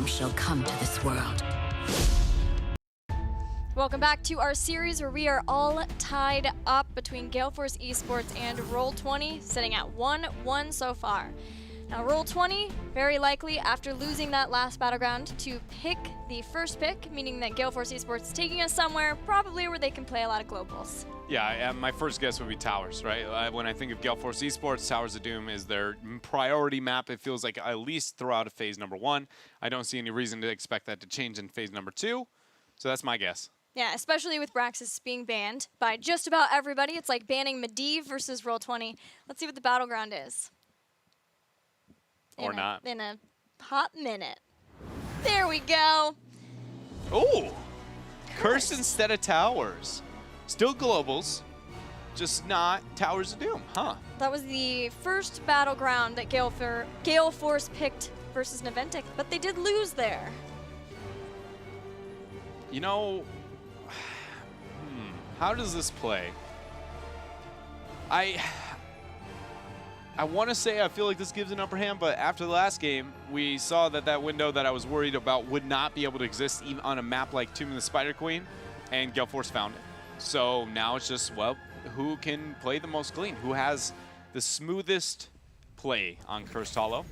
shall come to this world. Welcome back to our series where we are all tied up between Gale Force eSports and Roll20, sitting at 1-1 so far. Now Roll20, very likely after losing that last battleground to pick the first pick, meaning that Gale Force eSports is taking us somewhere probably where they can play a lot of globals. Yeah, my first guess would be Towers, right? When I think of Gale Force eSports, Towers of Doom is their priority map. It feels like at least throughout phase number 1. I don't see any reason to expect that to change in phase number 2. So that's my guess. Yeah, especially with Braxis being banned by just about everybody. It's like banning Medivh versus Roll20. Let's see what the battleground is. Or not. In a hot minute. There we go. Oh! Curse instead of Towers. Still globals, just not Towers of Doom, huh? That was the first battleground that Gale Force picked versus Naventic, but they did lose there. You know, how does this play? I want to say I feel like this gives an upper hand, but after the last game, we saw that that window that I was worried about would not be able to exist even on a map like Tomb of the Spider Queen, and Gale Force found it. So now it's just, well, who can play the most clean? Who has the smoothest play on Cursed Hollow?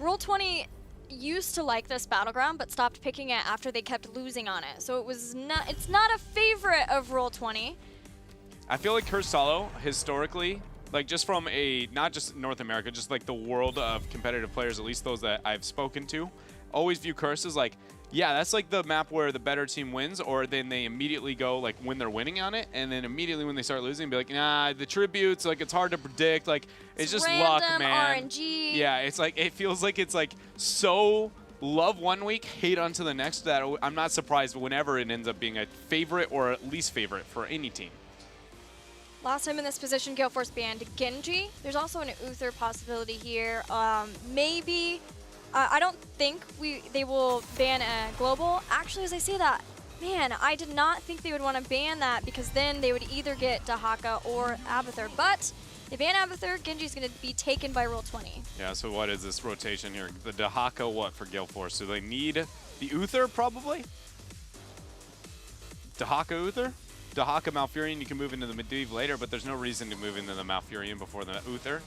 Roll20 used to like this battleground, but stopped picking it after they kept losing on it. So it's not a favorite of Roll20. I feel like Cursed Hollow, historically, like just from a, not just North America, just like the world of competitive players, at least those that I've spoken to, always view Curse as like, yeah, that's like the map where the better team wins, or then they immediately go like when they're winning on it, and then immediately when they start losing, be like, nah, the tributes, like it's hard to predict, like it's just luck, man. RNG. Yeah, it's like, it feels like it's like so love one week, hate onto the next, that I'm not surprised whenever it ends up being a favorite or at least favorite for any team. Last time in this position, Gale Force banned Genji. There's also an Uther possibility here. Maybe. I don't think they will ban a global. Actually, as I say that, man, I did not think they would want to ban that, because then they would either get Dahaka or Abathur. But they ban Abathur, Genji's going to be taken by Roll20. Yeah, so what is this rotation here? The Dahaka, what for Gale Force? Do they need the Uther, probably? Dahaka Uther? Dahaka Malfurion, you can move into the Medivh later, but there's no reason to move into the Malfurion before the Uther.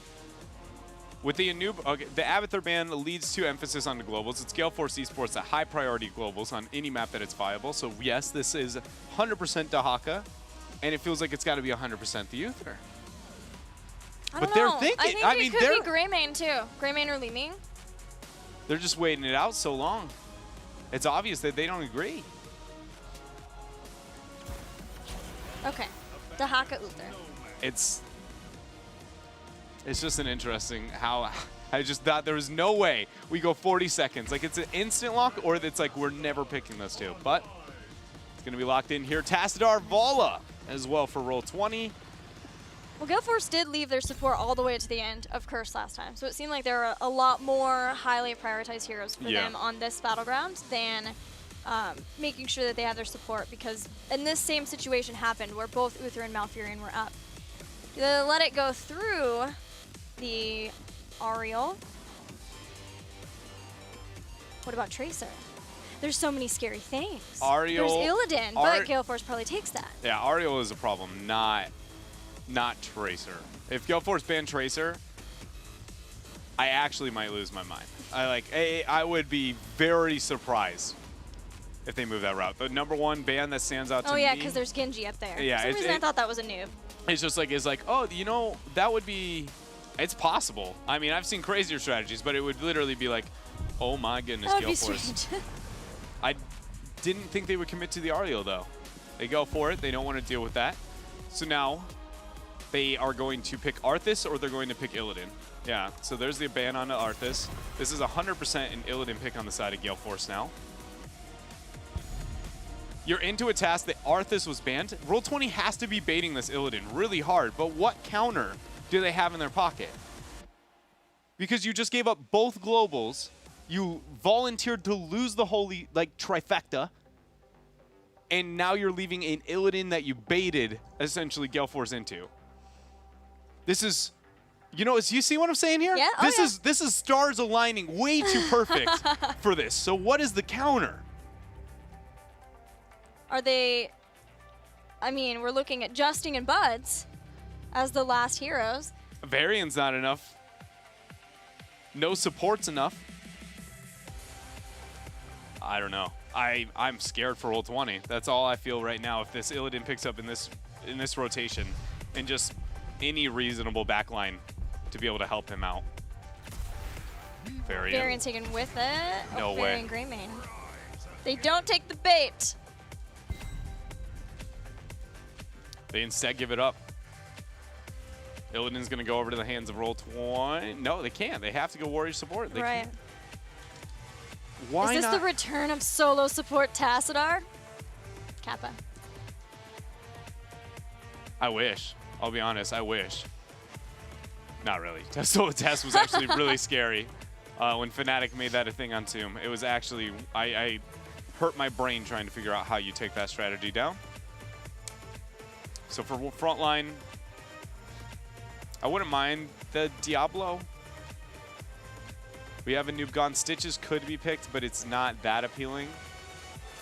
With the Anub, okay, the Abathur ban leads to emphasis on the globals. It's Gale Force eSports at high priority globals on any map that it's viable. So yes, this is 100% Dahaka, and it feels like it's got to be 100% the Uther. But they're thinking. I mean, it could be Greymane too. Greymane or Li Ming. They're just waiting it out so long. It's obvious that they don't agree. Okay, Dahaka Uther. It's just an interesting how I just thought there was no way we go 40 seconds. Like it's an instant lock, or it's like we're never picking those two. But it's going to be locked in here. Tassadar Vala as well for Roll20. Well, Gale Force did leave their support all the way to the end of Curse last time. So it seemed like there were a lot more highly prioritized heroes for them on this battleground than making sure that they had their support, because in this same situation happened where both Uther and Malfurion were up. They let it go through the Ariel. What about Tracer? There's so many scary things. Ariel. There's Illidan, but Gale Force probably takes that. Yeah, Ariel is a problem, not Tracer. If Gale Force banned Tracer, I actually might lose my mind. I would be very surprised if they move that route. The #1 ban that stands out to me. Oh yeah, because there's Genji up there. Yeah, for some reason I thought that was a noob. It's just like, oh, you know, that would be, it's possible. I mean, I've seen crazier strategies, but it would literally be like, oh my goodness, Gale Force. I didn't think they would commit to the Ariel though. They go for it. They don't want to deal with that. So now they are going to pick Arthas, or they're going to pick Illidan. Yeah, so there's the ban on Arthas. This is 100% an Illidan pick on the side of Gale Force now. You're into a task that Arthas was banned. Roll20 has to be baiting this Illidan really hard, but what counter do they have in their pocket? Because you just gave up both globals, you volunteered to lose the holy, like, trifecta, and now you're leaving an Illidan that you baited, essentially, Gale Force into. This is You know, you see what I'm saying here? Yeah. This is stars aligning way too perfect for this. So what is the counter? Are they? I mean, we're looking at Justing and Buds as the last heroes. Varian's not enough. No support's enough. I don't know. I'm scared for Roll20. That's all I feel right now. If this Illidan picks up in this rotation and just any reasonable backline to be able to help him out. Varian taken with it. No way. Varian Greymane. They don't take the bait. They instead give it up. Illidan's going to go over to the hands of Roll20. No, they can't. They have to go Warrior support. They right. Can't. Why Is this not? the return of solo support Tassadar? Kappa. I wish. I'll be honest. I wish. Not really. Solo Test was actually really scary. When Fnatic made that a thing on Zoom, it was actually, I hurt my brain trying to figure out how you take that strategy down. So for frontline, I wouldn't mind the Diablo. We have a noob gone. Stitches could be picked, but it's not that appealing.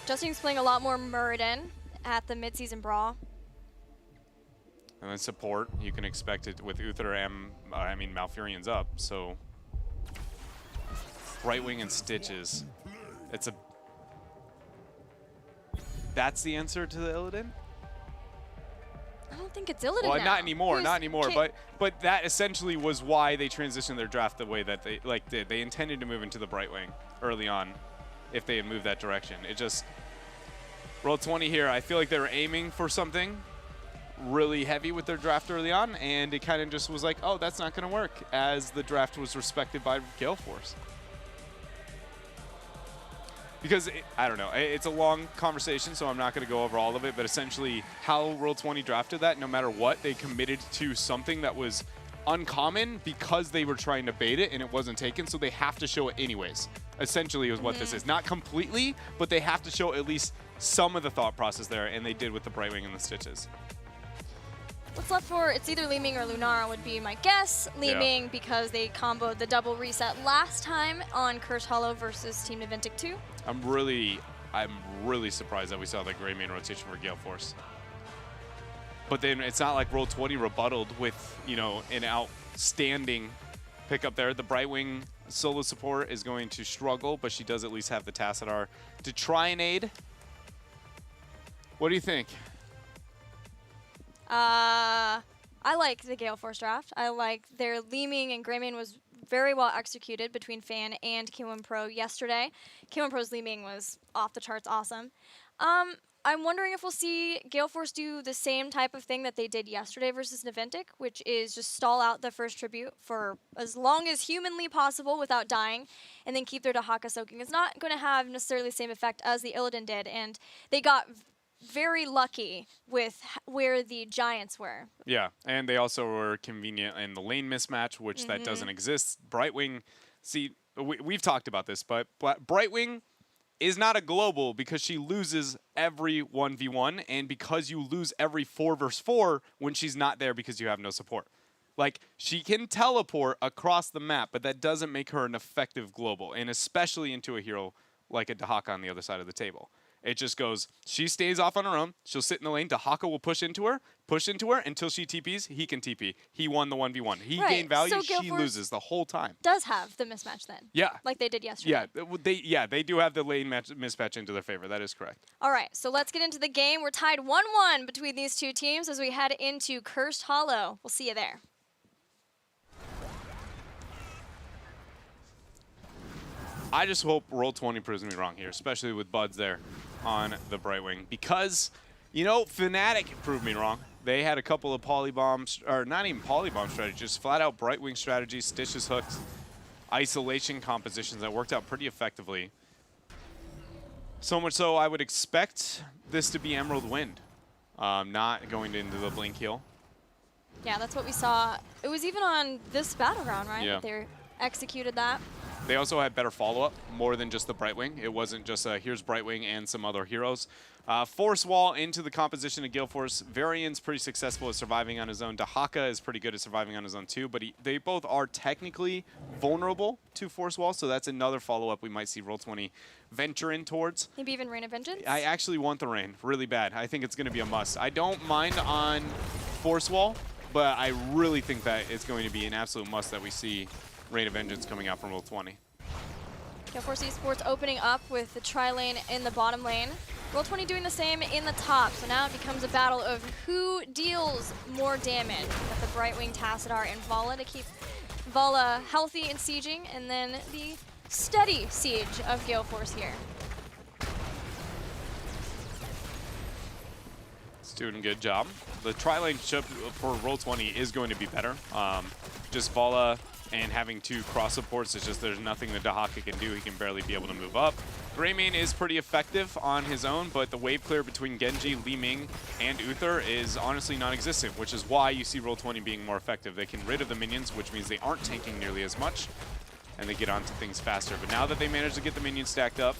Justin's playing a lot more Muradin at the midseason brawl. And then support, you can expect it with Uther and, Malfurion's up, so. Brightwing and Stitches. That's the answer to the Illidan? I don't think it's Illidan Well, now. not anymore, but that essentially was why they transitioned their draft the way that they did. They intended to move into the Brightwing early on if they had moved that direction. It just, Roll20 here, I feel like they were aiming for something really heavy with their draft early on, and it kind of just was like, oh, that's not going to work, as the draft was respected by Gale Force. Because, I don't know, it's a long conversation, so I'm not going to go over all of it, but essentially how Roll20 drafted that, no matter what, they committed to something that was uncommon because they were trying to bait it and it wasn't taken, so they have to show it anyways. Essentially is what this is. Not completely, but they have to show at least some of the thought process there, and they did with the Brightwing and the Stitches. What's left for, it's either Li Ming or Lunara would be my guess. Li Ming because they comboed the double reset last time on Cursed Hollow versus Team Naventic 2. I'm really surprised that we saw the Greymane rotation for Gale Force. But then it's not like Roll20 rebuttaled with, you know, an outstanding pickup there. The Brightwing solo support is going to struggle, but she does at least have the Tassadar to try and aid. What do you think? I like the Gale Force draft. I like their Li Ming and Greymane was very well executed between Fan and K1 Pro yesterday. K1 Pro's Li Ming was off the charts awesome. I'm wondering if we'll see Gale Force do the same type of thing that they did yesterday versus Naventic, which is just stall out the first tribute for as long as humanly possible without dying, and then keep their Dahaka soaking. It's not going to have necessarily the same effect as the Illidan did, and they got very lucky with where the Giants were. Yeah, and they also were convenient in the lane mismatch, which that doesn't exist. Brightwing, see, we've talked about this, but Brightwing is not a global because she loses every 1v1 and because you lose every 4 versus 4 when she's not there because you have no support. Like, she can teleport across the map, but that doesn't make her an effective global, and especially into a hero like a Dahaka on the other side of the table. It just goes, she stays off on her own, she'll sit in the lane, Dahaka will push into her until she TPs, he can TP. He won the 1v1. He gained value, so she loses the whole time. Does have the mismatch then. Yeah. Like they did yesterday. Yeah, they do have the lane mismatch into their favor. That is correct. All right, so let's get into the game. We're tied 1-1 between these two teams as we head into Cursed Hollow. We'll see you there. I just hope Roll20 proves me wrong here, especially with Buds there on the Brightwing, because, you know, Fnatic proved me wrong. They had a couple of polybombs, or not even polybomb strategies, just flat out Brightwing strategies, Stitches, hooks, isolation compositions that worked out pretty effectively. So much so I would expect this to be Emerald Wind, not going into the Blink heal. Yeah, that's what we saw. It was even on this Battleground, right? Yeah. They executed that. They also had better follow-up, more than just the Brightwing. It wasn't just here's Brightwing and some other heroes. Force Wall into the composition of Gale Force. Varian's pretty successful at surviving on his own. Dahaka is pretty good at surviving on his own too, but they both are technically vulnerable to Force Wall, so that's another follow-up we might see Roll20 venture in towards. Maybe even Rain of Vengeance? I actually want the Rain really bad. I think it's going to be a must. I don't mind on Force Wall, but I really think that it's going to be an absolute must that we see Rain of Vengeance coming out from Roll20. Gale Force eSports opening up with the tri-lane in the bottom lane. Roll20 doing the same in the top, so now it becomes a battle of who deals more damage. With the Brightwing, Tassadar, and Vala to keep Vala healthy and sieging, and then the steady siege of Gale Force here. It's doing a good job. The tri-lane ship for Roll20 is going to be better. Just Vala and having 2 cross supports, it's just there's nothing that Dahaka can do. He can barely be able to move up. Greymane is pretty effective on his own, but the wave clear between Genji, Li Ming, and Uther is honestly non-existent, which is why you see Roll20 being more effective. They can rid of the minions, which means they aren't tanking nearly as much, and they get onto things faster. But now that they managed to get the minions stacked up,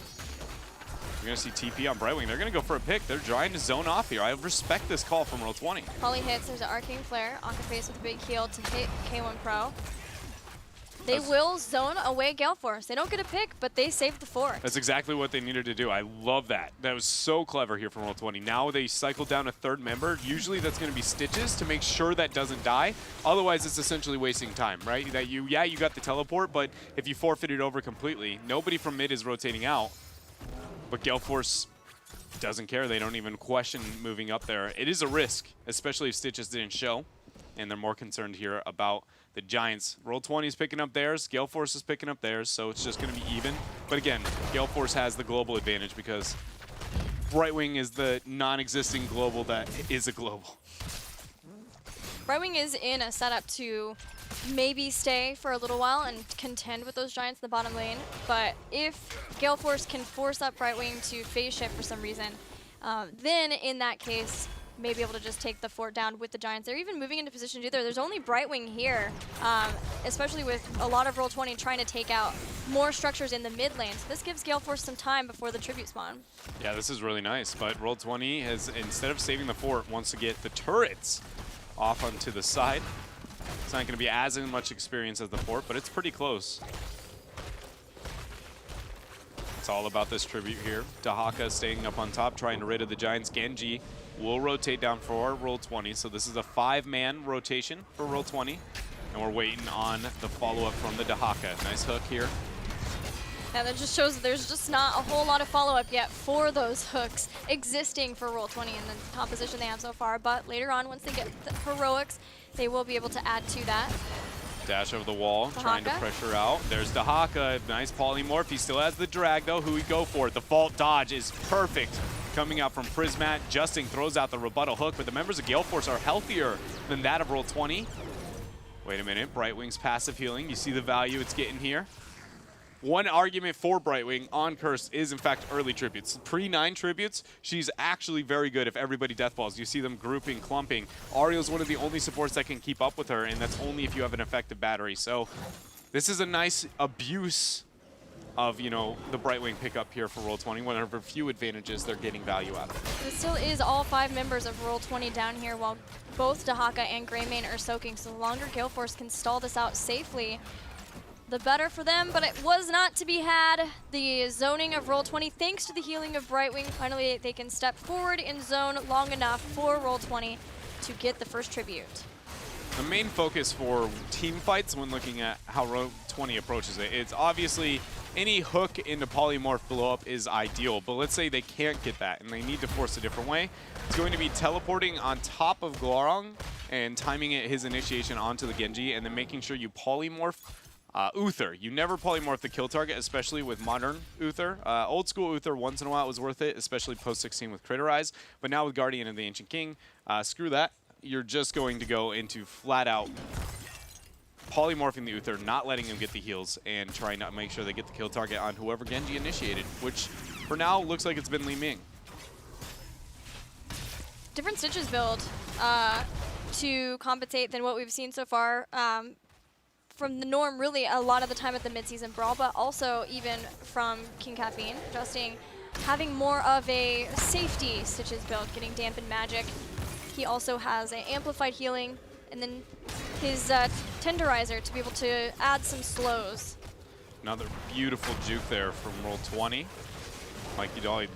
we're going to see TP on Brightwing. They're going to go for a pick. They're trying to zone off here. I respect this call from Roll20. Poly hits, there's an Arcane Flare. Akaface with a big heal to hit K1 Pro. They will zone away Gale Force. They don't get a pick, but they save the fort. That's exactly what they needed to do. I love that. That was so clever here from Roll20. Now they cycle down a 3rd member. Usually that's going to be Stitches to make sure that doesn't die. Otherwise, it's essentially wasting time, right? That you got the teleport, but if you forfeit it over completely, nobody from mid is rotating out. But Gale Force doesn't care. They don't even question moving up there. It is a risk, especially if Stitches didn't show. And they're more concerned here about the Giants. Roll20 is picking up theirs. Gale Force is picking up theirs, so it's just going to be even. But again, Gale Force has the global advantage because Brightwing is the non-existing global that is a global. Brightwing is in a setup to maybe stay for a little while and contend with those Giants in the bottom lane. But if Gale Force can force up Brightwing to phase shift for some reason, then in that case, may be able to just take the fort down with the Giants. They're even moving into position to do. There's only Brightwing here, especially with a lot of Roll20 trying to take out more structures in the mid lane. So this gives Gale Force some time before the tribute spawn. Yeah, this is really nice, but Roll20 has, instead of saving the fort, wants to get the turrets off onto the side. It's not going to be as much experience as the fort, but it's pretty close. It's all about this tribute here. Dahaka staying up on top, trying to rid of the Giants. Genji will rotate down for Roll20, so this is a 5-man rotation for Roll20, and we're waiting on the follow-up from the Dahaka. Nice hook here. Yeah, that just shows that there's just not a whole lot of follow-up yet for those hooks existing for Roll20 in the composition they have so far, but later on, once they get the heroics, they will be able to add to that. Dash over the wall, Dahaka. trying to pressure out. There's Dahaka, nice polymorph. He still has the drag though, who we go for. The fault dodge is perfect. Coming out from Prismat, Justin throws out the rebuttal hook, but the members of Gale Force are healthier than that of Roll20. Wait a minute, Brightwing's passive healing. You see the value it's getting here? One argument for Brightwing on Curse is, in fact, early tributes. Pre-9 tributes, she's actually very good if everybody deathballs. You see them grouping, clumping. Ariel's one of the only supports that can keep up with her, and that's only if you have an effective battery. So this is a nice abuse of, you know, the Brightwing pickup here for Roll20. One of her few advantages they're getting value out of. It still is all 5 members of Roll20 down here while both Dahaka and Greymane are soaking. So the longer Gale Force can stall this out safely, the better for them, but it was not to be had. The zoning of Roll20, thanks to the healing of Brightwing, finally they can step forward in zone long enough for Roll20 to get the first tribute. The main focus for team fights when looking at how Roll20 approaches it, it's obviously any hook into polymorph blow up is ideal, but let's say they can't get that and they need to force a different way. It's going to be teleporting on top of Glorong and timing it his initiation onto the Genji and then making sure you polymorph Uther. You never polymorph the kill target, especially with modern Uther. Old school Uther, once in a while, it was worth it, especially post-16 with Criterize. But now with Guardian of the Ancient King, screw that. You're just going to go into flat-out polymorphing the Uther, not letting him get the heals, and trying to make sure they get the kill target on whoever Genji initiated, which for now looks like it's been Li Ming. Different Stitches build to compensate than what we've seen so far. from the norm really a lot of the time at the midseason brawl, but also even from King Caffeine, adjusting, having more of a safety Stitches build, getting dampened magic. He also has an amplified healing, and then his tenderizer to be able to add some slows. Another beautiful juke there from Roll20. Like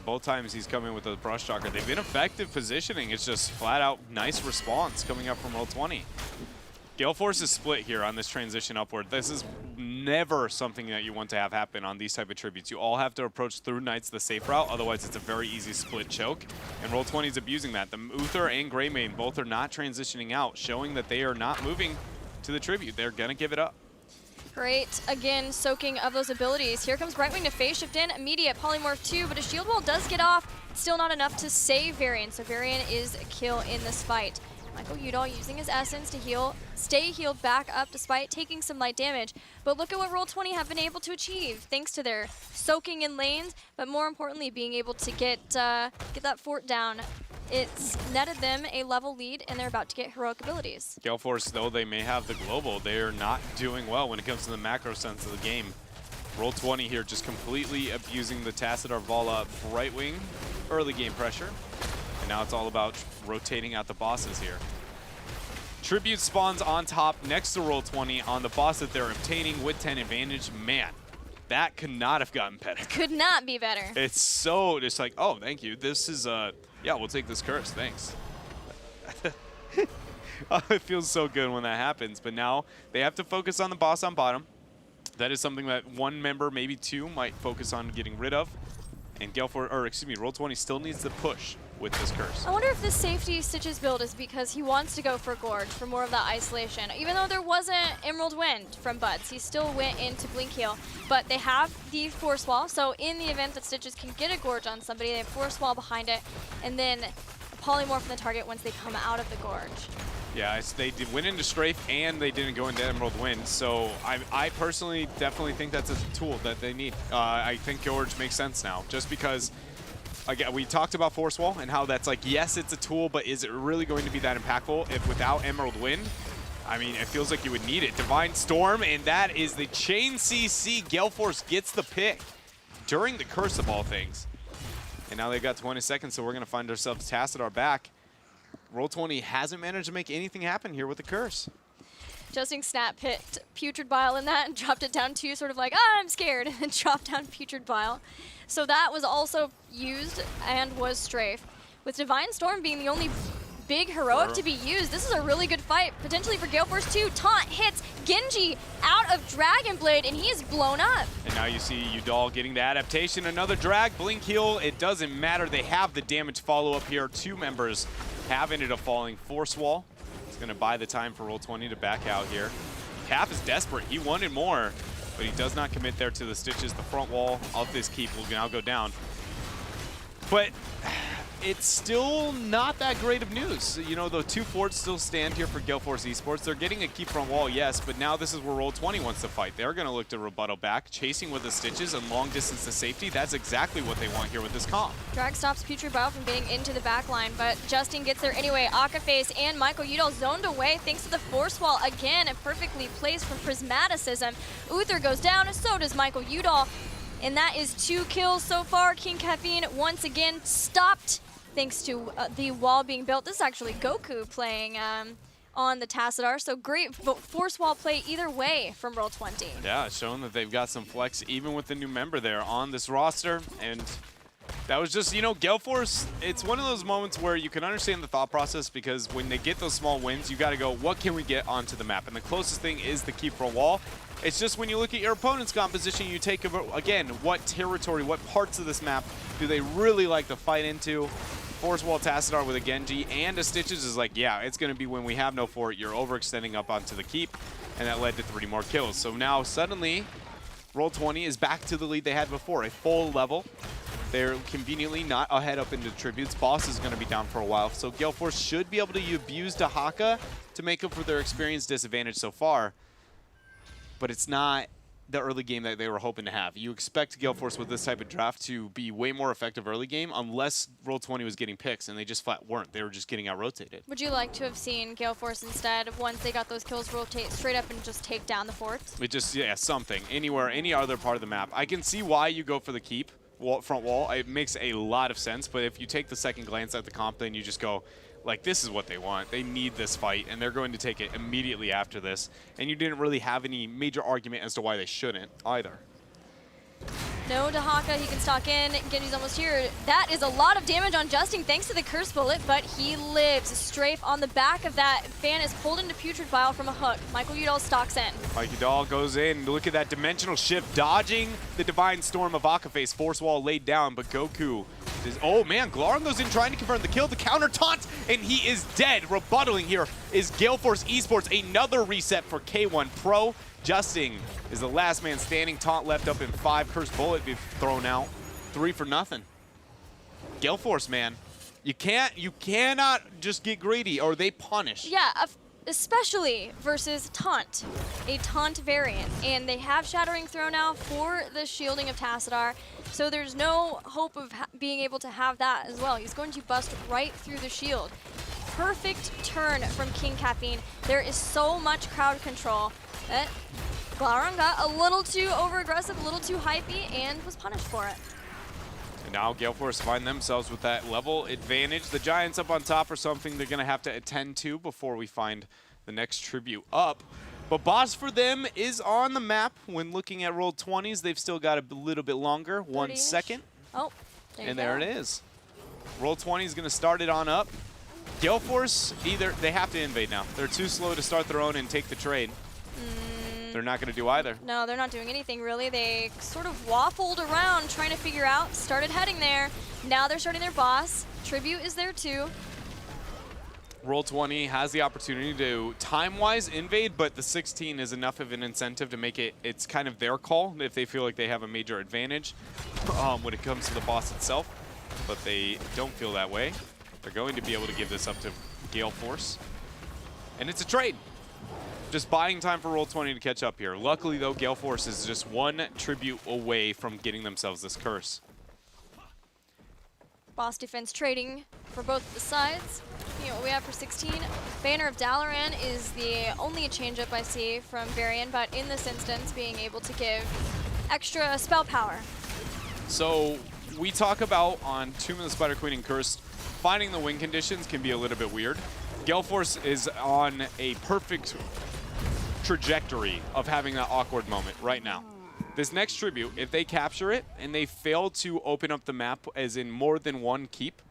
both times he's come in with a brush shocker. They've been effective positioning. It's just flat out nice response coming up from Roll20. Gale Force is split here on this transition upward. This is never something that you want to have happen on these type of tributes. You all have to approach through Knights the safe route, otherwise it's a very easy split choke. And Roll20 is abusing that. The Uther and Greymane both are not transitioning out, showing that they are not moving to the tribute. They're gonna give it up. Great, again, soaking of those abilities. Here comes Brightwing to phase shift in, immediate polymorph 2, but a shield wall does get off. Still not enough to save Varian, so Varian is a kill in this fight. Michael Udall using his essence to heal, stay healed back up despite taking some light damage. But look at what Roll20 have been able to achieve thanks to their soaking in lanes, but more importantly being able to get that fort down. It's netted them a level lead, and they're about to get heroic abilities. Gale Force, though they may have the global, they are not doing well when it comes to the macro sense of the game. Roll20 here just completely abusing the Tassadar Vala Brightwing early game pressure. And now it's all about rotating out the bosses here. Tribute spawns on top next to Roll20 on the boss that they're obtaining with 10 advantage. Man, that could not have gotten better. Could not be better. It's so just like, oh, thank you. This is, yeah, we'll take this curse, thanks. It feels so good when that happens, but now they have to focus on the boss on bottom. That is something that one member, maybe two, might focus on getting rid of. And Gale Force, or excuse me, Roll20 still needs to push with this curse. I wonder if this safety Stitches build is because he wants to go for Gorge for more of that isolation. Even though there wasn't Emerald Wind from Buds, he still went into Blink Heal. But they have the Force Wall, so in the event that Stitches can get a Gorge on somebody, they have Force Wall behind it, and then a polymorph from the target once they come out of the Gorge. Yeah, they went into Strafe and they didn't go into Emerald Wind, so I personally definitely think that's a tool that they need. I think Gorge makes sense now, just because, again, we talked about Force Wall and how that's like, yes, it's a tool, but is it really going to be that impactful if without Emerald Wind? I mean, it feels like you would need it. Divine Storm, and that is the Chain CC. Gale Force gets the pick during the curse of all things. And now they've got 20 seconds, so we're going to find ourselves Tassadar back. Roll20 hasn't managed to make anything happen here with the curse. Justing Snap hit Putrid Bile in that and dropped it down to sort of like, ah, I'm scared, and dropped down Putrid Bile. So that was also used and was strafe. With Divine Storm being the only big heroic to be used, this is a really good fight, potentially for Gale Force 2. Taunt hits Genji out of Dragon Blade, and he is blown up. And now you see Udall getting the adaptation. Another drag, Blink Heal, it doesn't matter. They have the damage follow-up here. Two members have ended up falling. Force Wall. It's going to buy the time for Roll20 to back out here. Cap is desperate. He wanted more, but he does not commit there to the Stitches. The front wall of this keep will now go down. But it's still not that great of news. You know, the two forts still stand here for Gale Force eSports. They're getting a keep front wall, yes, but now this is where Roll20 wants to fight. They're going to look to rebuttal back, chasing with the Stitches and long distance to safety. That's exactly what they want here with this comp. Drag stops Putrid Bile from getting into the back line, but Justin gets there anyway. Akaface and Michael Udall zoned away thanks to the Force Wall. Again, a perfectly placed from Prismaticism. Uther goes down, so does Michael Udall. And that is 2 kills so far. King Caffeine once again stopped thanks to the wall being built. This is actually Goku playing on the Tassadar, so great Force Wall play either way from Roll20. Yeah, it's showing that they've got some flex even with the new member there on this roster. And that was just, you know, Gale Force, it's one of those moments where you can understand the thought process, because when they get those small wins, you got to go, what can we get onto the map? And the closest thing is the keep for a wall. It's just when you look at your opponent's composition, you take, again, what territory, what parts of this map do they really like to fight into? Force Wall Tassadar with a Genji and a Stitches is like, yeah, it's going to be when we have no fort, you're overextending up onto the keep, and that led to 3 more kills. So now suddenly, Roll20 is back to the lead they had before, a full level. They're conveniently not ahead up into tributes. Boss is going to be down for a while, so Gale Force should be able to abuse Dahaka to make up for their experience disadvantage so far. But it's not the early game that they were hoping to have. You expect Gale Force with this type of draft to be way more effective early game unless Roll20 was getting picks, and they just flat weren't. They were just getting out-rotated. Would you like to have seen Gale Force instead, once they got those kills, rotate straight up and just take down the forts? It just, yeah, something. Anywhere, any other part of the map. I can see why you go for the keep, front wall. It makes a lot of sense, but if you take the second glance at the comp, then you just go, like, this is what they want. They need this fight, and they're going to take it immediately after this. And you didn't really have any major argument as to why they shouldn't either. No, Dahaka, he can stalk in. Genji's almost here. That is a lot of damage on Justin thanks to the curse bullet, but he lives. Strafe on the back of that fan is pulled into Putrid Bile from a hook. Michael Udall stalks in. Mike Udall goes in. Look at that dimensional shift, dodging the Divine Storm of Akaface. Force wall laid down, but Goku is, oh man, Glaurung goes in trying to confirm the kill, the counter taunt, and he is dead. Rebuttaling here is Gale Force eSports. Another reset for K1 Pro. Justin is the last man standing. Taunt left up in 5. Cursed bullet be thrown out. 3 for nothing. Gale Force, man. You cannot just get greedy or they punish. Yeah, especially versus Taunt, a Taunt variant. And they have Shattering Throw now for the shielding of Tassadar. So there's no hope of being able to have that as well. He's going to bust right through the shield. Perfect turn from King Caffeine. There is so much crowd control. Glaurung got a little too over-aggressive, a little too hypey, and was punished for it. And now Gale Force find themselves with that level advantage. The Giants up on top are something they're going to have to attend to before we find the next tribute up. But boss for them is on the map. When looking at Roll20s, they've still got a little bit longer, 1 second. Oh, there it is. Roll20 is going to start it on up. Gale Force, they have to invade now. They're too slow to start their own and take the trade. They're not going to do either. No, they're not doing anything really. They sort of waffled around trying to figure out, started heading there. Now they're starting their boss. Tribute is there too. Roll20 has the opportunity to time-wise invade, but the 16 is enough of an incentive to make it's kind of their call if they feel like they have a major advantage when it comes to the boss itself. But they don't feel that way. They're going to be able to give this up to Gale Force. And it's a trade. Just buying time for Roll20 to catch up here. Luckily, though, Gale Force is just 1 tribute away from getting themselves this curse. Boss defense trading for both the sides. You know what we have for 16. Banner of Dalaran is the only change-up I see from Varian, but in this instance, being able to give extra spell power. So we talk about on Tomb of the Spider Queen and Cursed, finding the win conditions can be a little bit weird. Gale Force is on a perfect trajectory of having that awkward moment right now. This next tribute, if they capture it and they fail to open up the map as in more than 1 keep,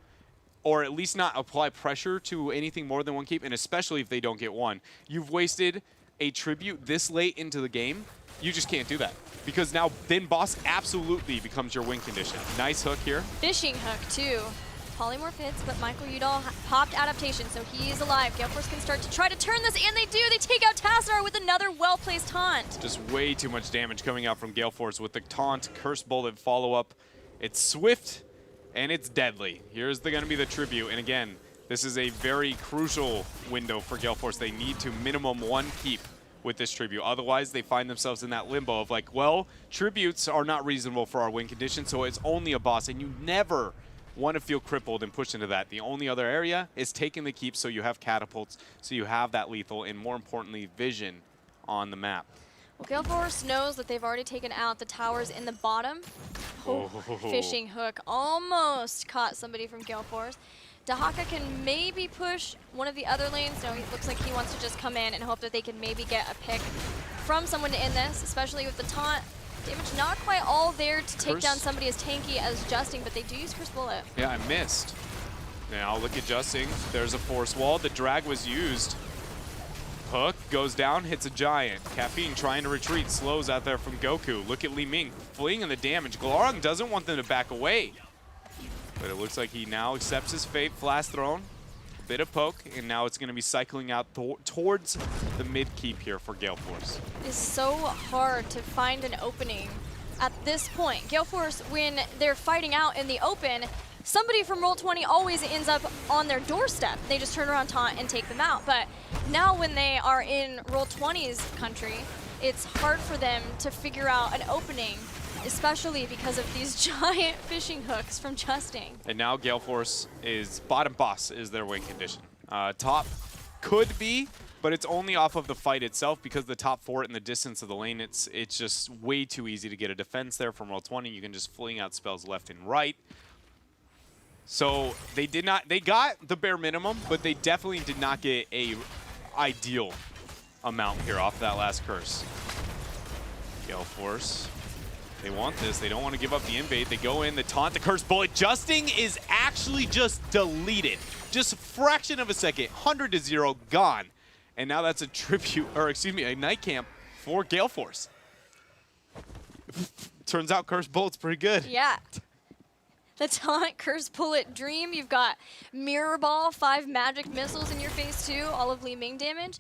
or at least not apply pressure to anything more than 1 keep, and especially if they don't get 1, you've wasted a tribute this late into the game. You just can't do that. Because now, then boss absolutely becomes your win condition. Nice hook here. Fishing hook too. Polymorph hits, but Michael Udall popped adaptation, so he's alive. Gale Force can start to try to turn this, and they do. They take out Tassadar with another well-placed taunt. Just way too much damage coming out from Gale Force with the taunt, Curse Bullet follow-up. It's swift, and it's deadly. Here's going to be the tribute, and again, this is a very crucial window for Gale Force. They need to minimum 1 keep with this tribute. Otherwise, they find themselves in that limbo of like, well, tributes are not reasonable for our win condition, so it's only a boss, and you never want to feel crippled and pushed into that. The only other area is taking the keep so you have catapults, so you have that lethal, and more importantly, vision on the map. Well, Gale Force knows that they've already taken out the towers in the bottom. Oh, fishing hook almost caught somebody from Gale Force. Dahaka can maybe push one of the other lanes. No, he looks like he wants to just come in and hope that they can maybe get a pick from someone to end this, especially with the taunt. Damage not quite all there to take down somebody as tanky as Justin, but they do use Curse Bullet. Yeah, I missed. Now look at Justin. There's a force wall. The drag was used. Hook goes down, hits a giant. Caffeine trying to retreat, slows out there from Goku. Look at Li Ming fleeing in the damage. Glaurung doesn't want them to back away. But it looks like he now accepts his fate. Flash thrown, bit of poke, and now it's going to be cycling out towards the mid keep here for Gale Force. It's so hard to find an opening at this point. Gale Force, when they're fighting out in the open, somebody from Roll20 always ends up on their doorstep. They just turn around, taunt, and take them out. But now when they are in Roll20's country, it's hard for them to figure out an opening, especially because of these giant fishing hooks from Justing. And now Gale Force is bottom boss is their win condition. Top could be, but it's only off of the fight itself because the top 4 in the distance of the lane, it's just way too easy to get a defense there from Roll20. You can just fling out spells left and right. So they got the bare minimum, but they definitely did not get a ideal amount here off that last curse. Gale Force, they want this. They don't want to give up the invade. They go in, the taunt, the curse bullet. Justing is actually just deleted. Just a fraction of a second, 100 to 0, gone. And now that's a tribute, or excuse me, a night camp for Gale Force. Turns out curse bullet's pretty good. Yeah. The taunt, curse bullet, dream. You've got mirror ball, 5 magic missiles in your face too, all of Li Ming damage.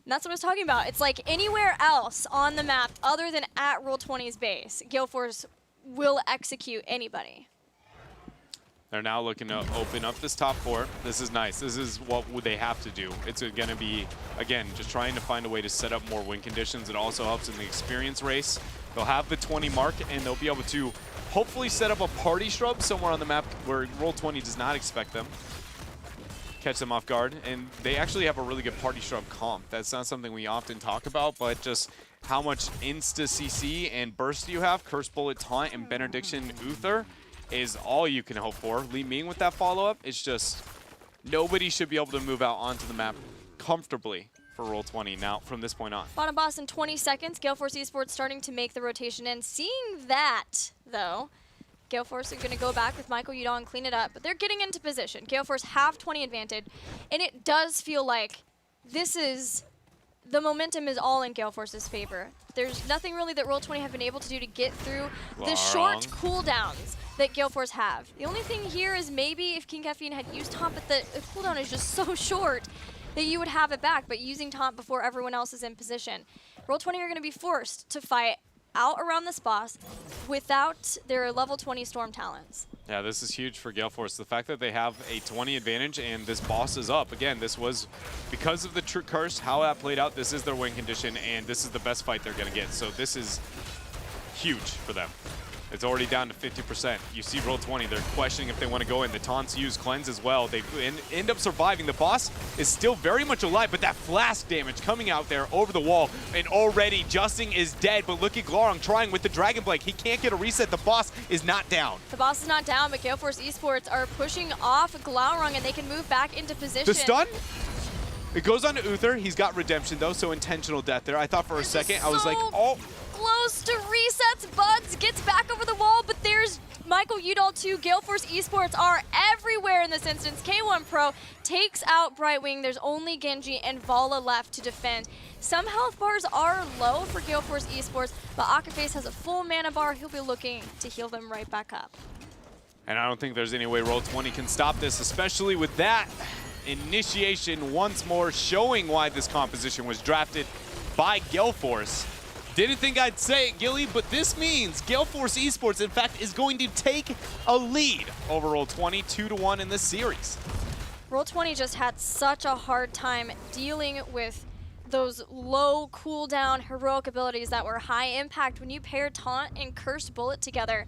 And that's what I was talking about. It's like anywhere else on the map other than at Roll20's base, Gale Force will execute anybody. They're now looking to open up this top 4. This is nice. This is what they have to do. It's going to be, again, just trying to find a way to set up more win conditions. It also helps in the experience race. They'll have the 20 mark, and they'll be able to hopefully set up a party shrub somewhere on the map where Roll20 does not expect them. Catch them off guard. And they actually have a really good party shrub comp. That's not something we often talk about, but just how much insta-CC and burst you have, Curse Bullet, Taunt, and Benediction Uther is all you can hope for. Li Ming with that follow-up, it's just nobody should be able to move out onto the map comfortably for Roll20 now from this point on. Bottom boss in 20 seconds. Gale Force eSports starting to make the rotation in. Seeing that, though, Gale Force are going to go back with Michael Udall and clean it up, but they're getting into position. Gale Force have 20 advantage, and it does feel like this is the momentum is all in Gale Force's favor. There's nothing really that Roll20 have been able to do to get through the short cooldowns that Gale Force have. The only thing here is maybe if King Caffeine had used Taunt, but the cooldown is just so short that you would have it back, but using Taunt before everyone else is in position. Roll20 are going to be forced to fight out around this boss without their level 20 Storm Talons. Yeah, this is huge for Gale Force. The fact that they have a 20 advantage and this boss is up. Again, this was because of the curse, how that played out. This is their win condition, and this is the best fight they're going to get. So this is huge for them. It's already down to 50%. You see Roll20, they're questioning if they want to go in. The taunts use cleanse as well. They end up surviving. The boss is still very much alive, but that flash damage coming out there over the wall, and already Justing is dead, but look at Glaurung trying with the Dragon Blade. He can't get a reset. The boss is not down. The boss is not down, but Gale Force eSports are pushing off Glaurung, and they can move back into position. The stun? It goes on to Uther. He's got redemption, though, so intentional death there. I thought for a second, I was like, oh. Close to resets. Buds gets back over the wall, but there's Michael Udall too. Gale Force eSports are everywhere in this instance. K1 Pro takes out Brightwing. There's only Genji and Vala left to defend. Some health bars are low for Gale Force eSports, but Akaface has a full mana bar. He'll be looking to heal them right back up. And I don't think there's any way Roll20 can stop this, especially with that initiation once more, showing why this composition was drafted by Gale Force. Didn't think I'd say it, Gilly, but this means Gale Force eSports, in fact, is going to take a lead over Roll20, 2-1 in this series. Roll20 just had such a hard time dealing with those low cooldown heroic abilities that were high impact. When you pair Taunt and Cursed Bullet together,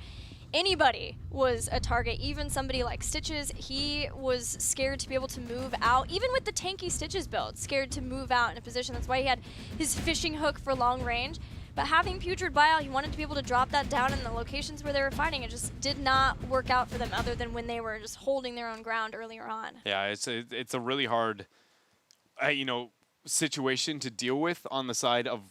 anybody was a target, even somebody like Stitches. He was scared to be able to move out, even with the tanky Stitches build, scared to move out in a position. That's why he had his fishing hook for long range. But having Putrid Bile, he wanted to be able to drop that down in the locations where they were fighting. It just did not work out for them other than when they were just holding their own ground earlier on. Yeah, it's a really hard, situation to deal with on the side of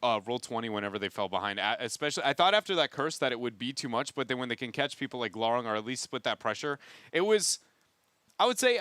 Roll20 whenever they fell behind. Especially, I thought after that curse that it would be too much, but then when they can catch people like Glaurung or at least split that pressure, it was, I would say,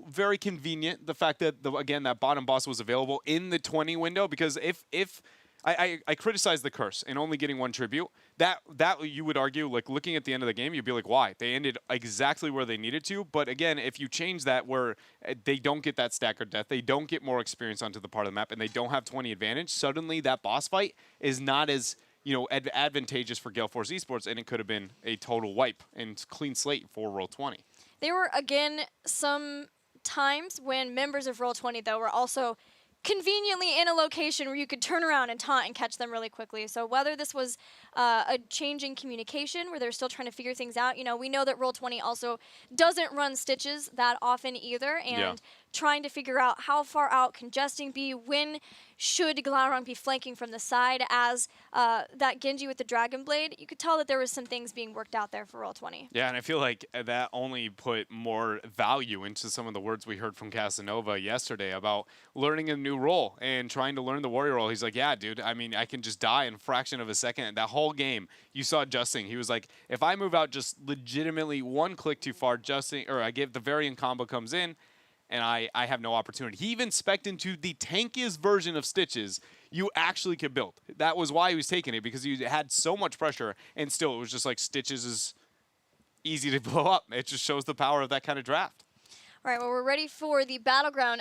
very convenient. The fact that again that bottom boss was available in the 20 window, because if I criticized the curse and only getting one tribute. That you would argue, like looking at the end of the game, you'd be like, why? They ended exactly where they needed to. But again, if you change that where they don't get that staggered death, they don't get more experience onto the part of the map, and they don't have 20 advantage, suddenly that boss fight is not as advantageous for Gale Force eSports, and it could have been a total wipe and clean slate for Roll20. There were, again, some times when members of Roll20, though, were also conveniently in a location where you could turn around and taunt and catch them really quickly. So whether this was a change in communication where they're still trying to figure things out, you know, we know that Roll20 also doesn't run stitches that often either, and trying to figure out how far out can Justin be, when should Glaurung be flanking from the side as that Genji with the Dragon Blade. You could tell that there was some things being worked out there for Roll20. Yeah, and I feel like that only put more value into some of the words we heard from Casanova yesterday about learning a new role and trying to learn the warrior role. He's like, yeah, dude, I mean, I can just die in a fraction of a second. That whole game, you saw Justin. He was like, if I move out just legitimately one click too far, Justin, or I give the variant combo comes in, and I have no opportunity. He even spec'd into the tankiest version of Stitches you actually could build. That was why he was taking it, because he had so much pressure, and still it was just like Stitches is easy to blow up. It just shows the power of that kind of draft. All right, well, we're ready for the Battleground